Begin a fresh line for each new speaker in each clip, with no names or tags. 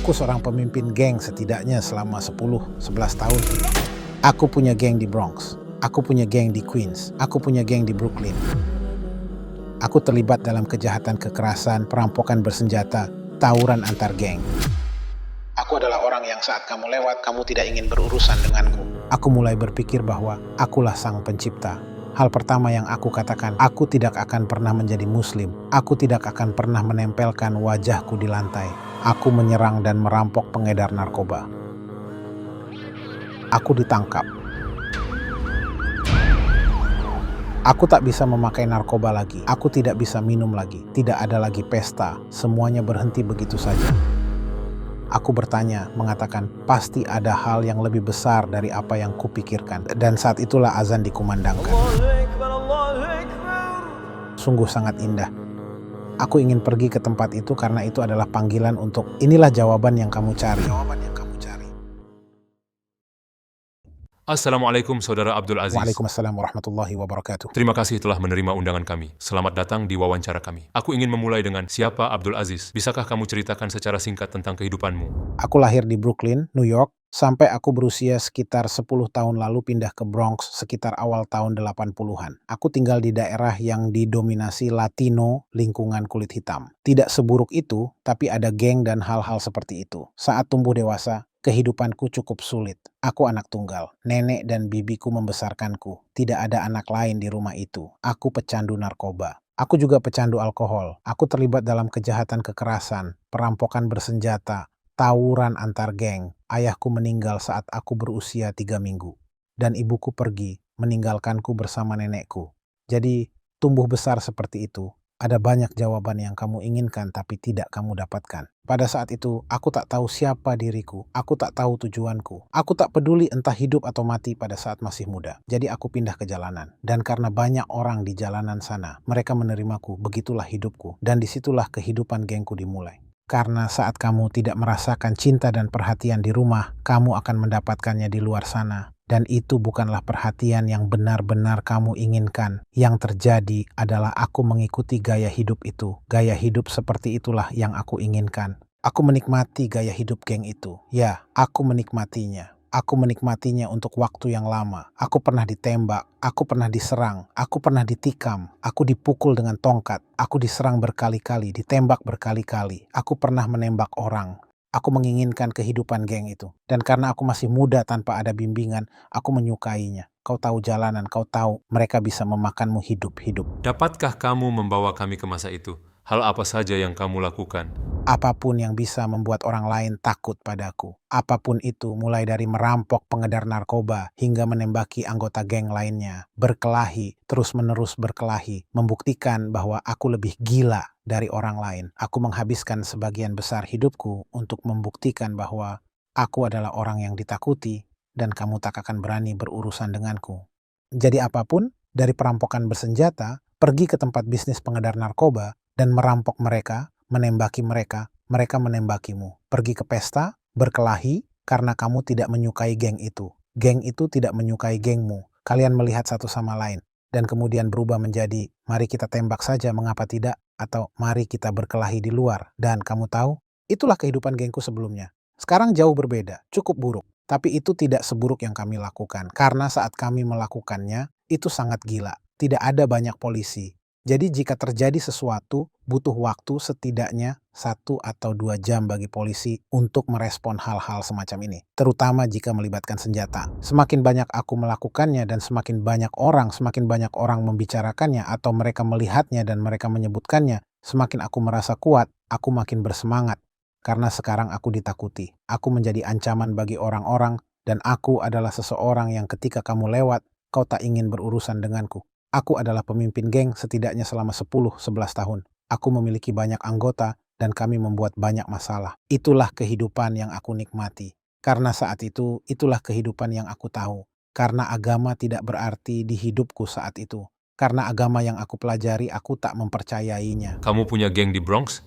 Aku seorang pemimpin geng setidaknya selama 10-11 tahun. Aku punya geng di Bronx. Aku punya geng di Queens. Aku punya geng di Brooklyn. Aku terlibat dalam kejahatan kekerasan, perampokan bersenjata, tawuran antar geng. Aku adalah orang yang saat kamu lewat, kamu tidak ingin berurusan denganku. Aku mulai berpikir bahwa akulah sang pencipta. Hal pertama yang aku katakan, aku tidak akan pernah menjadi muslim. Aku tidak akan pernah menempelkan wajahku di lantai. Aku menyerang dan merampok pengedar narkoba. Aku ditangkap. Aku tak bisa memakai narkoba lagi. Aku tidak bisa minum lagi. Tidak ada lagi pesta. Semuanya berhenti begitu saja. Aku bertanya, mengatakan, pasti ada hal yang lebih besar dari apa yang kupikirkan. Dan saat itulah azan dikumandangkan. Sungguh sangat indah. Aku ingin pergi ke tempat itu karena itu adalah panggilan untuk inilah jawaban yang kamu cari.
Assalamualaikum Saudara Abdul Aziz.
Waalaikumsalam warahmatullahi wabarakatuh.
Terima kasih telah menerima undangan kami. Selamat datang di wawancara kami. Aku ingin memulai dengan siapa Abdul Aziz. Bisakah kamu ceritakan secara singkat tentang kehidupanmu?
Aku lahir di Brooklyn, New York, sampai aku berusia sekitar 10 tahun lalu pindah ke Bronx sekitar awal tahun 80-an. Aku tinggal di daerah yang didominasi Latino, lingkungan kulit hitam. Tidak seburuk itu, tapi ada geng dan hal-hal seperti itu. Saat tumbuh dewasa, kehidupanku cukup sulit. Aku anak tunggal. Nenek dan bibiku membesarkanku. Tidak ada anak lain di rumah itu. Aku pecandu narkoba. Aku juga pecandu alkohol. Aku terlibat dalam kejahatan kekerasan, perampokan bersenjata, tawuran antar geng. Ayahku meninggal saat aku berusia 3 minggu. Dan ibuku pergi, meninggalkanku bersama nenekku. Jadi, tumbuh besar seperti itu. Ada banyak jawaban yang kamu inginkan tapi tidak kamu dapatkan. Pada saat itu, aku tak tahu siapa diriku. Aku tak tahu tujuanku. Aku tak peduli entah hidup atau mati pada saat masih muda. Jadi aku pindah ke jalanan. Dan karena banyak orang di jalanan sana, mereka menerimaku. Begitulah hidupku. Dan disitulah kehidupan gengku dimulai. Karena saat kamu tidak merasakan cinta dan perhatian di rumah, kamu akan mendapatkannya di luar sana. Dan itu bukanlah perhatian yang benar-benar kamu inginkan. Yang terjadi adalah aku mengikuti gaya hidup itu. Gaya hidup seperti itulah yang aku inginkan. Aku menikmati gaya hidup geng itu. Ya, aku menikmatinya. Aku menikmatinya untuk waktu yang lama. Aku pernah ditembak, aku pernah diserang, aku pernah ditikam, aku dipukul dengan tongkat, aku diserang berkali-kali, ditembak berkali-kali. Aku pernah menembak orang. Aku menginginkan kehidupan geng itu. Dan karena aku masih muda tanpa ada bimbingan, aku menyukainya. Kau tahu jalanan, kau tahu mereka bisa memakanmu hidup-hidup.
Dapatkah kamu membawa kami ke masa itu? Hal apa saja yang kamu lakukan?
Apapun yang bisa membuat orang lain takut padaku. Apapun itu, mulai dari merampok pengedar narkoba hingga menembaki anggota geng lainnya. Berkelahi, terus-menerus berkelahi. Membuktikan bahwa aku lebih gila dari orang lain. Aku menghabiskan sebagian besar hidupku untuk membuktikan bahwa aku adalah orang yang ditakuti dan kamu tak akan berani berurusan denganku. Jadi apapun, dari perampokan bersenjata, pergi ke tempat bisnis pengedar narkoba, dan merampok mereka, menembaki mereka, mereka menembakimu. Pergi ke pesta, berkelahi, karena kamu tidak menyukai geng itu. Geng itu tidak menyukai gengmu. Kalian melihat satu sama lain. Dan kemudian berubah menjadi, mari kita tembak saja, mengapa tidak? Atau mari kita berkelahi di luar. Dan kamu tahu, itulah kehidupan gengku sebelumnya. Sekarang jauh berbeda, cukup buruk. Tapi itu tidak seburuk yang kami lakukan. Karena saat kami melakukannya, itu sangat gila. Tidak ada banyak polisi. Jadi jika terjadi sesuatu, butuh waktu setidaknya 1 atau 2 jam bagi polisi untuk merespon hal-hal semacam ini. Terutama jika melibatkan senjata. Semakin banyak aku melakukannya dan semakin banyak orang membicarakannya atau mereka melihatnya dan mereka menyebutkannya, semakin aku merasa kuat, aku makin bersemangat. Karena sekarang aku ditakuti. Aku menjadi ancaman bagi orang-orang dan aku adalah seseorang yang ketika kamu lewat, kau tak ingin berurusan denganku. Aku adalah pemimpin geng setidaknya selama 10-11 tahun. Aku memiliki banyak anggota dan kami membuat banyak masalah. Itulah kehidupan yang aku nikmati. Karena saat itu, itulah kehidupan yang aku tahu. Karena agama tidak berarti di hidupku saat itu. Karena agama yang aku pelajari, aku tak mempercayainya.
Kamu punya geng di Bronx?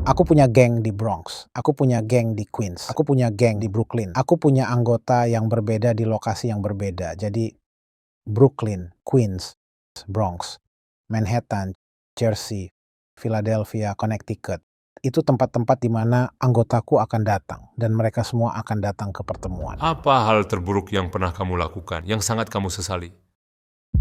Aku punya geng di Bronx. Aku punya geng di Queens. Aku punya geng di Brooklyn. Aku punya anggota yang berbeda di lokasi yang berbeda. Jadi, Brooklyn, Queens, Bronx, Manhattan, Jersey, Philadelphia, Connecticut, Itu tempat-tempat di mana anggotaku akan datang, dan mereka semua akan datang ke pertemuan.
Apa hal terburuk yang pernah kamu lakukan, yang sangat kamu sesali?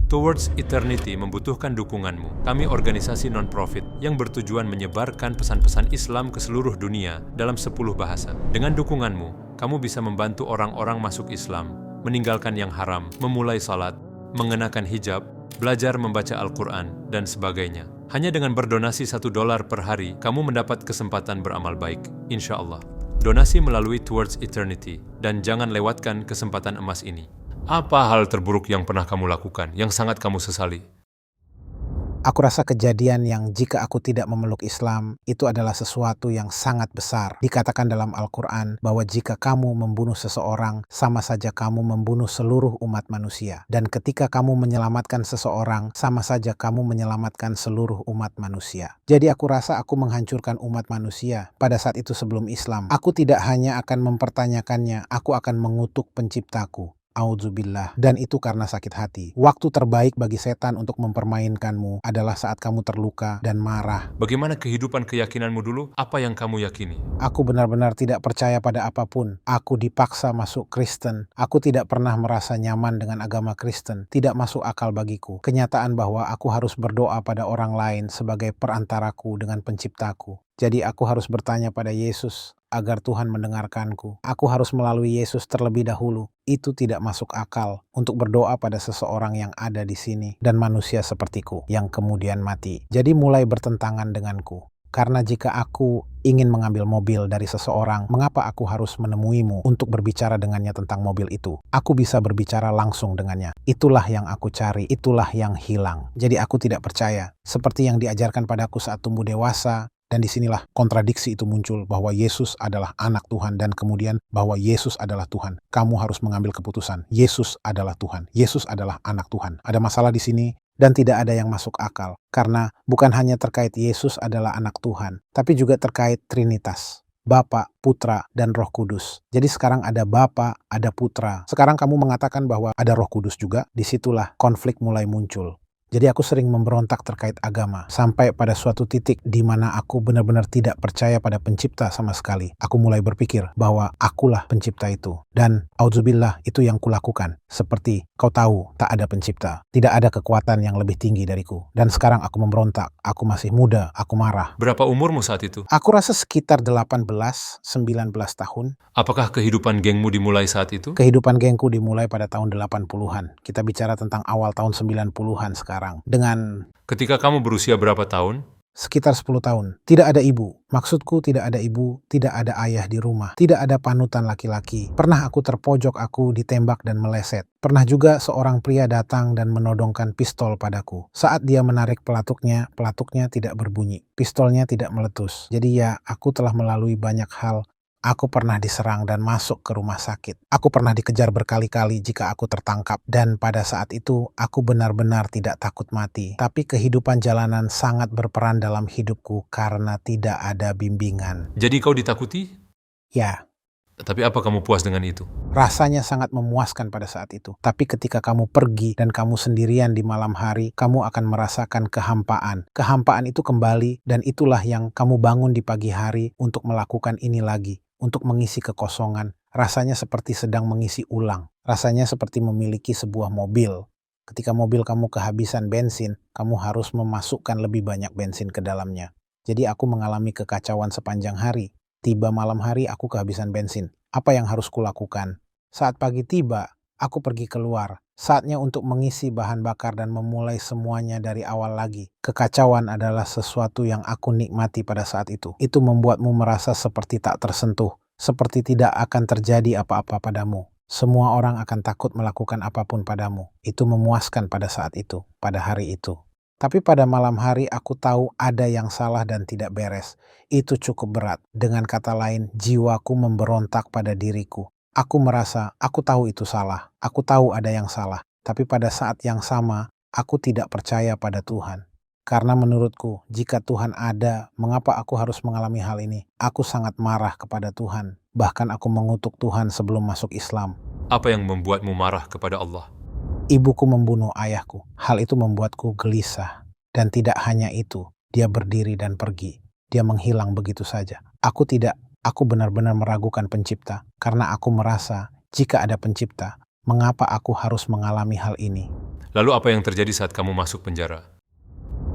Towards Eternity membutuhkan dukunganmu. Kami organisasi non-profit yang bertujuan menyebarkan pesan-pesan Islam ke seluruh dunia dalam 10 bahasa. Dengan dukunganmu, kamu bisa membantu orang-orang masuk Islam, meninggalkan yang haram, memulai salat, mengenakan hijab, belajar membaca Al-Quran, dan sebagainya. Hanya dengan berdonasi $1 per hari, kamu mendapat kesempatan beramal baik, insya Allah. Donasi melalui Towards Eternity, dan jangan lewatkan kesempatan emas ini. Apa hal terburuk yang pernah kamu lakukan, yang sangat kamu sesali?
Aku rasa kejadian yang jika aku tidak memeluk Islam, itu adalah sesuatu yang sangat besar. Dikatakan dalam Al-Quran bahwa jika kamu membunuh seseorang, sama saja kamu membunuh seluruh umat manusia. Dan ketika kamu menyelamatkan seseorang, sama saja kamu menyelamatkan seluruh umat manusia. Jadi aku rasa aku menghancurkan umat manusia pada saat itu sebelum Islam. Aku tidak hanya akan mempertanyakannya, aku akan mengutuk penciptaku. Auzubillah. Dan itu karena sakit hati. Waktu terbaik bagi setan untuk mempermainkanmu adalah saat kamu terluka dan marah.
Bagaimana kehidupan keyakinanmu dulu? Apa yang kamu yakini?
Aku benar-benar tidak percaya pada apapun. Aku dipaksa masuk Kristen. Aku tidak pernah merasa nyaman dengan agama Kristen. Tidak masuk akal bagiku. Kenyataan bahwa aku harus berdoa pada orang lain sebagai perantaraku dengan penciptaku. Jadi aku harus bertanya pada Yesus agar Tuhan mendengarkanku. Aku harus melalui Yesus terlebih dahulu. Itu tidak masuk akal untuk berdoa pada seseorang yang ada di sini dan manusia sepertiku yang kemudian mati. Jadi mulai bertentangan denganku. Karena jika aku ingin mengambil mobil dari seseorang, mengapa aku harus menemuimu untuk berbicara dengannya tentang mobil itu? Aku bisa berbicara langsung dengannya. Itulah yang aku cari, itulah yang hilang. Jadi aku tidak percaya. Seperti yang diajarkan padaku saat tumbuh dewasa, dan disinilah kontradiksi itu muncul bahwa Yesus adalah anak Tuhan dan kemudian bahwa Yesus adalah Tuhan. Kamu harus mengambil keputusan. Yesus adalah Tuhan. Yesus adalah anak Tuhan. Ada masalah di sini dan tidak ada yang masuk akal. Karena bukan hanya terkait Yesus adalah anak Tuhan, tapi juga terkait Trinitas. Bapa, Putra, dan Roh Kudus. Jadi sekarang ada Bapa, ada Putra. Sekarang kamu mengatakan bahwa ada Roh Kudus juga. Disitulah konflik mulai muncul. Jadi aku sering memberontak terkait agama. Sampai pada suatu titik di mana aku benar-benar tidak percaya pada pencipta sama sekali. Aku mulai berpikir bahwa akulah pencipta itu. Dan auzubillah itu yang kulakukan. Seperti kau tahu tak ada pencipta. Tidak ada kekuatan yang lebih tinggi dariku. Dan sekarang aku memberontak. Aku masih muda. Aku marah.
Berapa umurmu saat itu?
Aku rasa sekitar 18-19 tahun.
Apakah kehidupan gengmu dimulai saat itu?
Kehidupan gengku dimulai pada tahun 80-an. Kita bicara tentang awal tahun 90-an sekarang. Dengan
Ketika kamu berusia berapa tahun?
sekitar 10 tahun. Tidak ada ibu. Maksudku tidak ada ibu, tidak ada ayah di rumah. Tidak ada panutan laki-laki. Pernah aku terpojok, aku ditembak dan meleset. Pernah juga seorang pria datang dan menodongkan pistol padaku. Saat dia menarik pelatuknya tidak berbunyi. Pistolnya tidak meletus. Jadi ya, aku telah melalui banyak hal. Aku pernah diserang dan masuk ke rumah sakit. Aku pernah dikejar berkali-kali jika aku tertangkap. Dan pada saat itu, aku benar-benar tidak takut mati. Tapi kehidupan jalanan sangat berperan dalam hidupku karena tidak ada bimbingan.
Jadi kau ditakuti?
Ya,
Tapi apa kamu puas dengan itu?
rasanya sangat memuaskan pada saat itu. Tapi ketika kamu pergi dan kamu sendirian di malam hari, kamu akan merasakan kehampaan. Kehampaan itu kembali dan itulah yang kamu bangun di pagi hari untuk melakukan ini lagi. Untuk mengisi kekosongan, rasanya seperti sedang mengisi ulang. Rasanya seperti memiliki sebuah mobil. Ketika mobil kamu kehabisan bensin, kamu harus memasukkan lebih banyak bensin ke dalamnya. Jadi aku mengalami kekacauan sepanjang hari. Tiba malam hari, aku kehabisan bensin. Apa yang harus kulakukan? Saat pagi tiba, aku pergi keluar. Saatnya untuk mengisi bahan bakar dan memulai semuanya dari awal lagi. Kekacauan adalah sesuatu yang aku nikmati pada saat itu. Itu membuatmu merasa seperti tak tersentuh, seperti tidak akan terjadi apa-apa padamu. Semua orang akan takut melakukan apapun padamu. Itu memuaskan pada saat itu, pada hari itu. Tapi pada malam hari aku tahu ada yang salah dan tidak beres. Itu cukup berat. Dengan kata lain, jiwaku memberontak pada diriku. Aku merasa, aku tahu itu salah. Aku tahu ada yang salah. Tapi pada saat yang sama, aku tidak percaya pada Tuhan. Karena menurutku, jika Tuhan ada, mengapa aku harus mengalami hal ini? Aku sangat marah kepada Tuhan. Bahkan aku mengutuk Tuhan sebelum masuk Islam.
Apa yang membuatmu marah kepada Allah?
Ibuku membunuh ayahku. Hal itu membuatku gelisah. Dan tidak hanya itu, dia berdiri dan pergi. dia menghilang begitu saja. Aku benar-benar meragukan pencipta, karena aku merasa jika ada pencipta, mengapa aku harus mengalami hal ini?
Lalu apa yang terjadi saat kamu masuk penjara?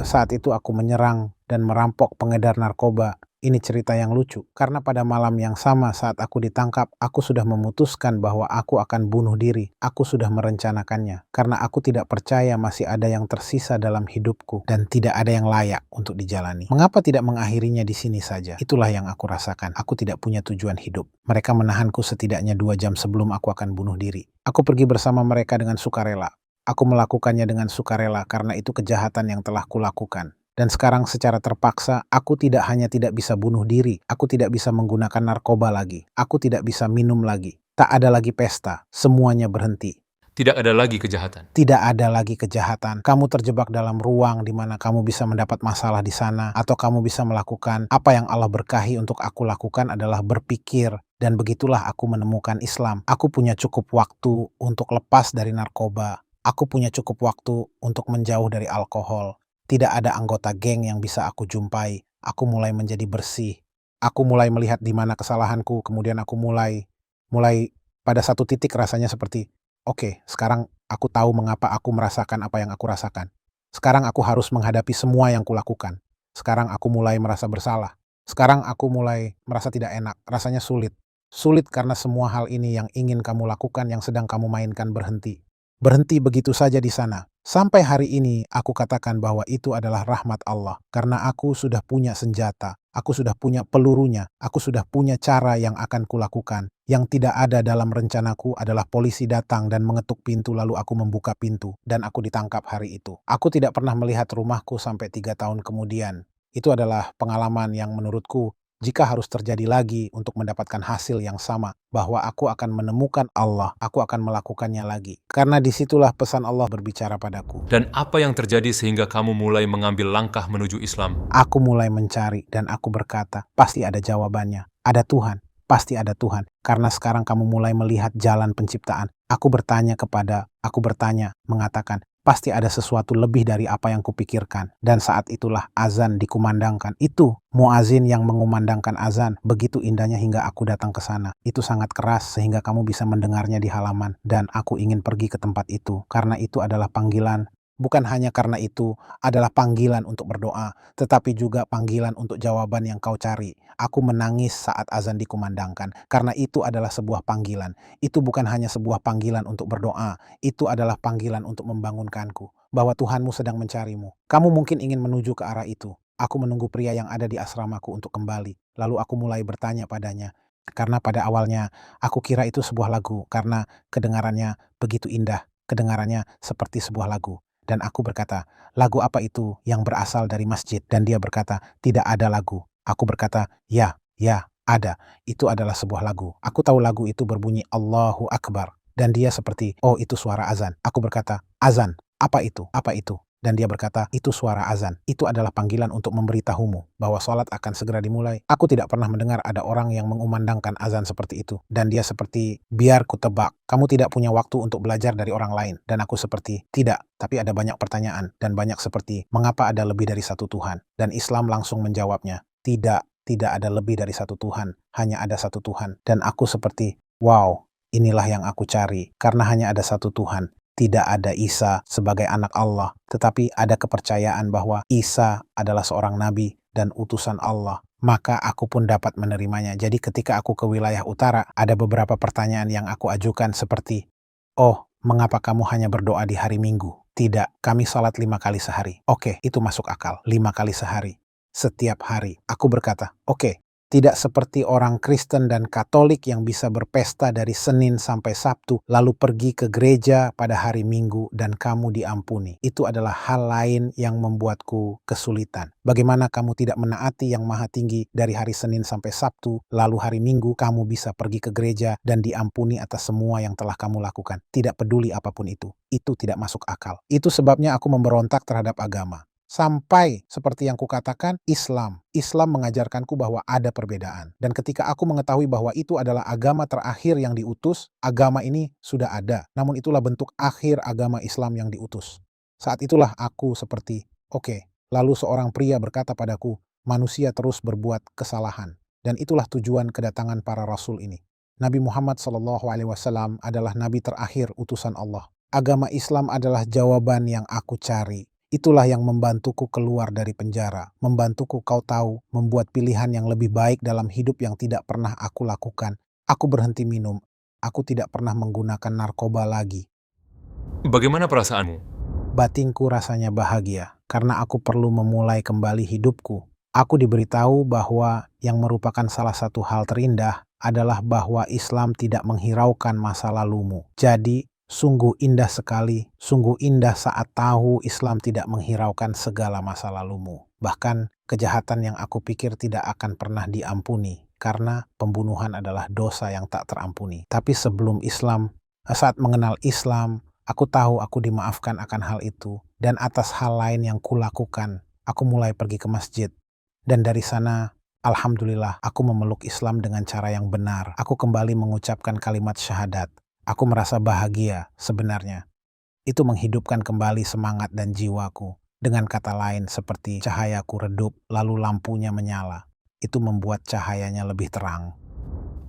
Saat itu aku menyerang dan merampok pengedar narkoba. Ini cerita yang lucu, karena pada malam yang sama saat aku ditangkap, aku sudah memutuskan bahwa aku akan bunuh diri. Aku sudah merencanakannya, karena aku tidak percaya masih ada yang tersisa dalam hidupku, dan tidak ada yang layak untuk dijalani. Mengapa tidak mengakhirinya di sini saja? Itulah yang aku rasakan. Aku tidak punya tujuan hidup. Mereka menahanku setidaknya 2 jam sebelum aku akan bunuh diri. Aku pergi bersama mereka dengan sukarela. Aku melakukannya dengan sukarela karena itu kejahatan yang telah kulakukan. Dan sekarang secara terpaksa, aku tidak hanya tidak bisa bunuh diri, aku tidak bisa menggunakan narkoba lagi, aku tidak bisa minum lagi. Tak ada lagi pesta, semuanya berhenti.
Tidak ada lagi kejahatan.
Tidak ada lagi kejahatan. Kamu terjebak dalam ruang di mana kamu bisa mendapat masalah di sana, atau kamu bisa melakukan apa yang Allah berkahi untuk aku lakukan adalah berpikir. Dan begitulah aku menemukan Islam. Aku punya cukup waktu untuk lepas dari narkoba. Aku punya cukup waktu untuk menjauh dari alkohol. Tidak ada anggota geng yang bisa aku jumpai. Aku mulai menjadi bersih. Aku mulai melihat di mana kesalahanku, kemudian aku mulai pada satu titik rasanya seperti, oke, sekarang aku tahu mengapa aku merasakan apa yang aku rasakan. Sekarang aku harus menghadapi semua yang kulakukan. Sekarang aku mulai merasa bersalah. Sekarang aku mulai merasa tidak enak, rasanya sulit. Sulit karena semua hal ini yang ingin kamu lakukan, yang sedang kamu mainkan berhenti. Berhenti begitu saja di sana. Sampai hari ini aku katakan bahwa itu adalah rahmat Allah. Karena aku sudah punya senjata, aku sudah punya pelurunya, aku sudah punya cara yang akan kulakukan. Yang tidak ada dalam rencanaku adalah polisi datang dan mengetuk pintu lalu aku membuka pintu. Dan aku ditangkap hari itu. Aku tidak pernah melihat rumahku sampai 3 tahun kemudian. Itu adalah pengalaman yang menurutku jika harus terjadi lagi untuk mendapatkan hasil yang sama, bahwa aku akan menemukan Allah, aku akan melakukannya lagi. Karena disitulah pesan Allah berbicara padaku.
Dan apa yang terjadi sehingga kamu mulai mengambil langkah menuju Islam?
Aku mulai mencari dan aku berkata, pasti ada jawabannya. Ada Tuhan, pasti ada Tuhan. Karena sekarang kamu mulai melihat jalan penciptaan. Aku bertanya, mengatakan, pasti ada sesuatu lebih dari apa yang kupikirkan. Dan saat itulah azan dikumandangkan. Itu muazin yang mengumandangkan azan. Begitu indahnya hingga aku datang ke sana. Itu sangat keras sehingga kamu bisa mendengarnya di halaman. Dan aku ingin pergi ke tempat itu. Karena itu adalah panggilan. Bukan hanya karena itu adalah panggilan untuk berdoa, tetapi juga panggilan untuk jawaban yang kau cari. Aku menangis saat azan dikumandangkan, karena itu adalah sebuah panggilan. Itu bukan hanya sebuah panggilan untuk berdoa, itu adalah panggilan untuk membangunkanku, bahwa Tuhanmu sedang mencarimu. Kamu mungkin ingin menuju ke arah itu. Aku menunggu pria yang ada di asramaku untuk kembali. Lalu aku mulai bertanya padanya, karena pada awalnya aku kira itu sebuah lagu, karena kedengarannya begitu indah, kedengarannya seperti sebuah lagu. Dan aku berkata, lagu apa itu yang berasal dari masjid? Dan dia berkata, tidak ada lagu. Aku berkata, ya, ada. Itu adalah sebuah lagu. Aku tahu lagu itu berbunyi Allahu Akbar. Dan dia seperti, oh itu suara azan. Aku berkata, azan, apa itu? Apa itu? Dan dia berkata, itu suara azan. Itu adalah panggilan untuk memberitahumu bahwa sholat akan segera dimulai. Aku tidak pernah mendengar ada orang yang mengumandangkan azan seperti itu. Dan dia seperti, biar ku tebak, kamu tidak punya waktu untuk belajar dari orang lain. Dan aku seperti, tidak. Tapi ada banyak pertanyaan. Dan banyak seperti, mengapa ada lebih dari satu Tuhan? Dan Islam langsung menjawabnya, tidak ada lebih dari satu Tuhan. Hanya ada satu Tuhan. Dan aku seperti, wow, inilah yang aku cari. Karena hanya ada satu Tuhan. Tidak ada Isa sebagai anak Allah, tetapi ada kepercayaan bahwa Isa adalah seorang nabi dan utusan Allah. Maka aku pun dapat menerimanya. Jadi ketika aku ke wilayah utara, ada beberapa pertanyaan yang aku ajukan seperti, oh, mengapa kamu hanya berdoa di hari Minggu? Tidak, kami sholat 5 kali sehari. Oke, itu masuk akal. 5 kali sehari. Setiap hari. Aku berkata, oke. Tidak seperti orang Kristen dan Katolik yang bisa berpesta dari Senin sampai Sabtu, lalu pergi ke gereja pada hari Minggu dan kamu diampuni. Itu adalah hal lain yang membuatku kesulitan. Bagaimana kamu tidak menaati yang maha tinggi dari hari Senin sampai Sabtu, lalu hari Minggu kamu bisa pergi ke gereja dan diampuni atas semua yang telah kamu lakukan. Tidak peduli apapun itu. Itu tidak masuk akal. Itu sebabnya aku memberontak terhadap agama. Sampai seperti yang kukatakan, Islam mengajarkanku bahwa ada perbedaan. Dan ketika aku mengetahui bahwa itu adalah agama terakhir yang diutus, agama ini sudah ada. Namun itulah bentuk akhir agama Islam yang diutus. Saat itulah aku seperti, oke. Lalu seorang pria berkata padaku, Manusia terus berbuat kesalahan. Dan itulah tujuan kedatangan para rasul ini. Nabi Muhammad SAW adalah nabi terakhir utusan Allah. Agama Islam adalah jawaban yang aku cari. Itulah yang membantuku keluar dari penjara, membantuku kau tahu, membuat pilihan yang lebih baik dalam hidup yang tidak pernah aku lakukan. Aku berhenti minum, aku tidak pernah menggunakan narkoba lagi.
Bagaimana perasaanmu?
Batinku rasanya bahagia, karena aku perlu memulai kembali hidupku. Aku diberitahu bahwa yang merupakan salah satu hal terindah adalah bahwa Islam tidak menghiraukan masa lalumu. Jadi, sungguh indah sekali, sungguh indah saat tahu Islam tidak menghiraukan segala masa lalumu. Bahkan kejahatan yang aku pikir tidak akan pernah diampuni, karena pembunuhan adalah dosa yang tak terampuni. Tapi sebelum Islam, saat mengenal Islam, aku tahu aku dimaafkan akan hal itu. Dan atas hal lain yang kulakukan, aku mulai pergi ke masjid. Dan dari sana, alhamdulillah, aku memeluk Islam dengan cara yang benar. Aku kembali mengucapkan kalimat syahadat. Aku merasa bahagia sebenarnya. Itu menghidupkan kembali semangat dan jiwaku. Dengan kata lain seperti cahayaku redup lalu lampunya menyala. Itu membuat cahayanya lebih terang.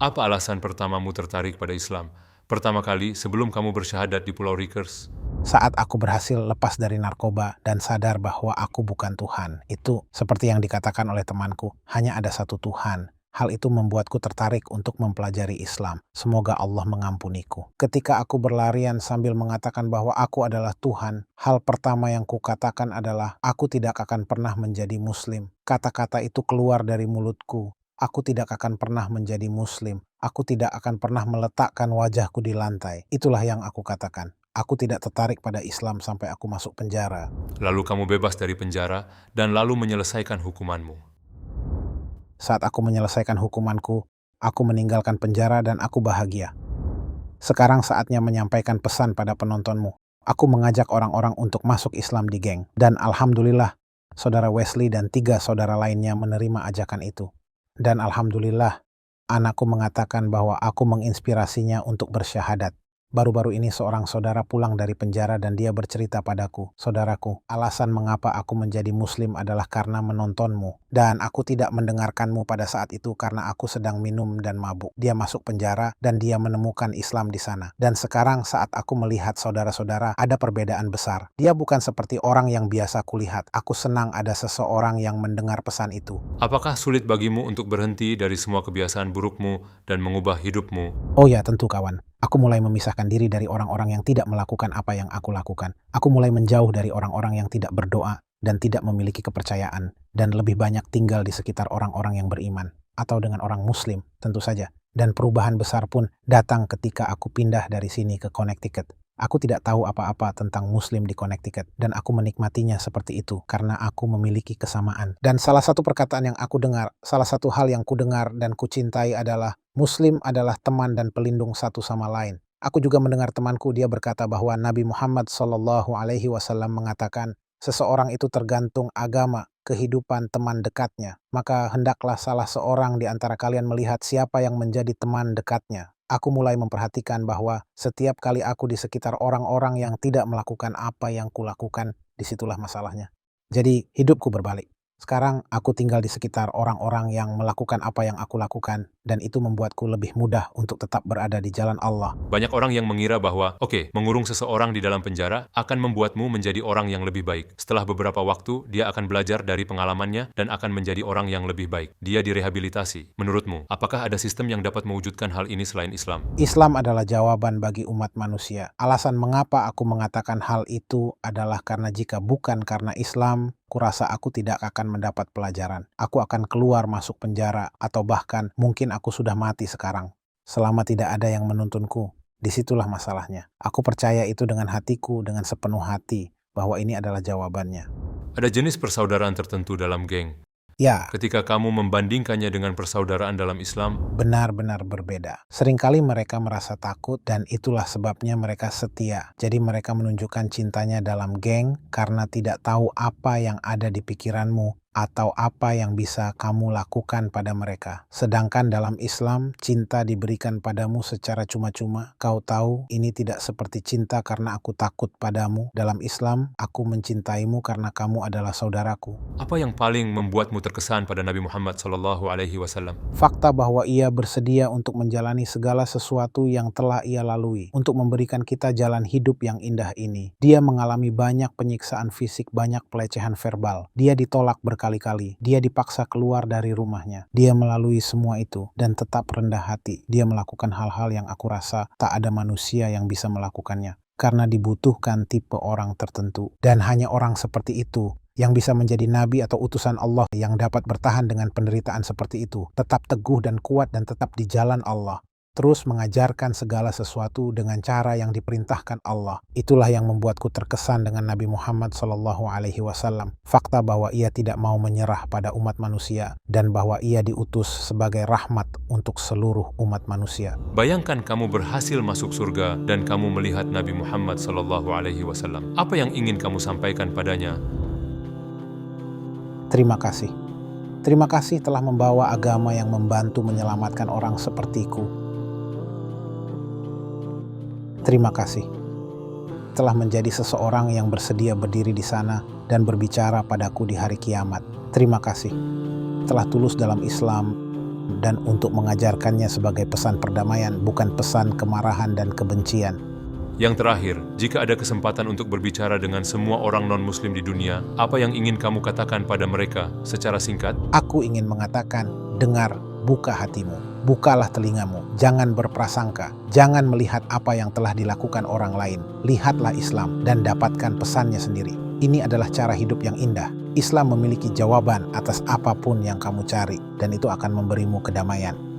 Apa alasan pertamamu tertarik pada Islam? Pertama kali sebelum kamu bersyahadat di Pulau Rikers?
Saat aku berhasil lepas dari narkoba dan sadar bahwa aku bukan Tuhan. Itu seperti yang dikatakan oleh temanku, hanya ada satu Tuhan. Hal itu membuatku tertarik untuk mempelajari Islam. Semoga Allah mengampuniku. Ketika aku berlarian sambil mengatakan bahwa aku adalah Tuhan, hal pertama yang kukatakan adalah, aku tidak akan pernah menjadi Muslim. Kata-kata itu keluar dari mulutku. Aku tidak akan pernah menjadi Muslim. Aku tidak akan pernah meletakkan wajahku di lantai. Itulah yang aku katakan. Aku tidak tertarik pada Islam sampai aku masuk penjara.
Lalu kamu bebas dari penjara dan lalu menyelesaikan hukumanmu.
Saat aku menyelesaikan hukumanku, aku meninggalkan penjara dan aku bahagia. Sekarang saatnya menyampaikan pesan pada penontonmu. Aku mengajak orang-orang untuk masuk Islam di geng. Dan alhamdulillah, saudara Wesley dan 3 saudara lainnya menerima ajakan itu. Dan alhamdulillah, anakku mengatakan bahwa aku menginspirasinya untuk bersyahadat. Baru-baru ini seorang saudara pulang dari penjara dan dia bercerita padaku, saudaraku, alasan mengapa aku menjadi Muslim adalah karena menontonmu. Dan aku tidak mendengarkanmu pada saat itu karena aku sedang minum dan mabuk. Dia masuk penjara dan dia menemukan Islam di sana. Dan sekarang saat aku melihat saudara-saudara, ada perbedaan besar. Dia bukan seperti orang yang biasa kulihat. Aku senang ada seseorang yang mendengar pesan itu.
Apakah sulit bagimu untuk berhenti dari semua kebiasaan burukmu dan mengubah hidupmu?
Oh ya, tentu kawan. Aku mulai memisahkan diri dari orang-orang yang tidak melakukan apa yang aku lakukan. Aku mulai menjauh dari orang-orang yang tidak berdoa dan tidak memiliki kepercayaan, dan lebih banyak tinggal di sekitar orang-orang yang beriman, atau dengan orang Muslim, tentu saja. Dan perubahan besar pun datang ketika aku pindah dari sini ke Connecticut. Aku tidak tahu apa-apa tentang Muslim di Connecticut, dan aku menikmatinya seperti itu karena aku memiliki kesamaan. Dan salah satu perkataan yang aku dengar, salah satu hal yang kudengar dan kucintai adalah Muslim adalah teman dan pelindung satu sama lain. Aku juga mendengar temanku dia berkata bahwa Nabi Muhammad SAW mengatakan, seseorang itu tergantung agama, kehidupan teman dekatnya. Maka hendaklah salah seorang di antara kalian melihat siapa yang menjadi teman dekatnya. Aku mulai memperhatikan bahwa setiap kali aku di sekitar orang-orang yang tidak melakukan apa yang kulakukan, disitulah masalahnya. Jadi hidupku berbalik. Sekarang aku tinggal di sekitar orang-orang yang melakukan apa yang aku lakukan, dan itu membuatku lebih mudah untuk tetap berada di jalan Allah.
Banyak orang yang mengira bahwa, mengurung seseorang di dalam penjara akan membuatmu menjadi orang yang lebih baik. Setelah beberapa waktu, dia akan belajar dari pengalamannya dan akan menjadi orang yang lebih baik. Dia direhabilitasi. Menurutmu, apakah ada sistem yang dapat mewujudkan hal ini selain Islam?
Islam adalah jawaban bagi umat manusia. Alasan mengapa aku mengatakan hal itu adalah karena jika bukan karena Islam, kurasa aku tidak akan mendapat pelajaran. Aku akan keluar masuk penjara, atau bahkan mungkin aku sudah mati sekarang. Selama tidak ada yang menuntunku, disitulah masalahnya. Aku percaya itu dengan hatiku, dengan sepenuh hati, bahwa ini adalah jawabannya.
Ada jenis persaudaraan tertentu dalam geng.
Ya,
Ketika kamu membandingkannya dengan persaudaraan dalam Islam,
benar-benar berbeda. Seringkali mereka merasa takut dan itulah sebabnya mereka setia. Jadi mereka menunjukkan cintanya dalam geng karena tidak tahu apa yang ada di pikiranmu atau apa yang bisa kamu lakukan pada mereka. Sedangkan dalam Islam, cinta diberikan padamu secara cuma-cuma. Kau tahu, ini tidak seperti cinta karena aku takut padamu. Dalam Islam, aku mencintaimu karena kamu adalah saudaraku.
Apa yang paling membuatmu terkesan pada Nabi Muhammad SAW?
Fakta bahwa ia bersedia untuk menjalani segala sesuatu yang telah ia lalui, untuk memberikan kita jalan hidup yang indah ini. Dia mengalami banyak penyiksaan fisik, banyak pelecehan verbal. Dia ditolak berkali-kali. Dia dipaksa keluar dari rumahnya. Dia melalui semua itu dan tetap rendah hati. Dia melakukan hal-hal yang aku rasa tak ada manusia yang bisa melakukannya. Karena dibutuhkan tipe orang tertentu. Dan hanya orang seperti itu yang bisa menjadi nabi atau utusan Allah yang dapat bertahan dengan penderitaan seperti itu. Tetap teguh dan kuat dan tetap di jalan Allah. Terus mengajarkan segala sesuatu dengan cara yang diperintahkan Allah. Itulah yang membuatku terkesan dengan Nabi Muhammad SAW. Fakta bahwa ia tidak mau menyerah pada umat manusia dan bahwa ia diutus sebagai rahmat untuk seluruh umat manusia.
Bayangkan kamu berhasil masuk surga dan kamu melihat Nabi Muhammad SAW. Apa yang ingin kamu sampaikan padanya?
Terima kasih. Terima kasih telah membawa agama yang membantu menyelamatkan orang sepertiku. Terima kasih telah menjadi seseorang yang bersedia berdiri di sana dan berbicara padaku di hari kiamat. Terima kasih telah tulus dalam Islam dan untuk mengajarkannya sebagai pesan perdamaian, bukan pesan kemarahan dan kebencian.
Yang terakhir, jika ada kesempatan untuk berbicara dengan semua orang non-muslim di dunia, apa yang ingin kamu katakan pada mereka secara singkat?
Aku ingin mengatakan, dengar, buka hatimu, bukalah telingamu, jangan berprasangka, jangan melihat apa yang telah dilakukan orang lain. Lihatlah Islam dan dapatkan pesannya sendiri. Ini adalah cara hidup yang indah. Islam memiliki jawaban atas apapun yang kamu cari, dan itu akan memberimu kedamaian.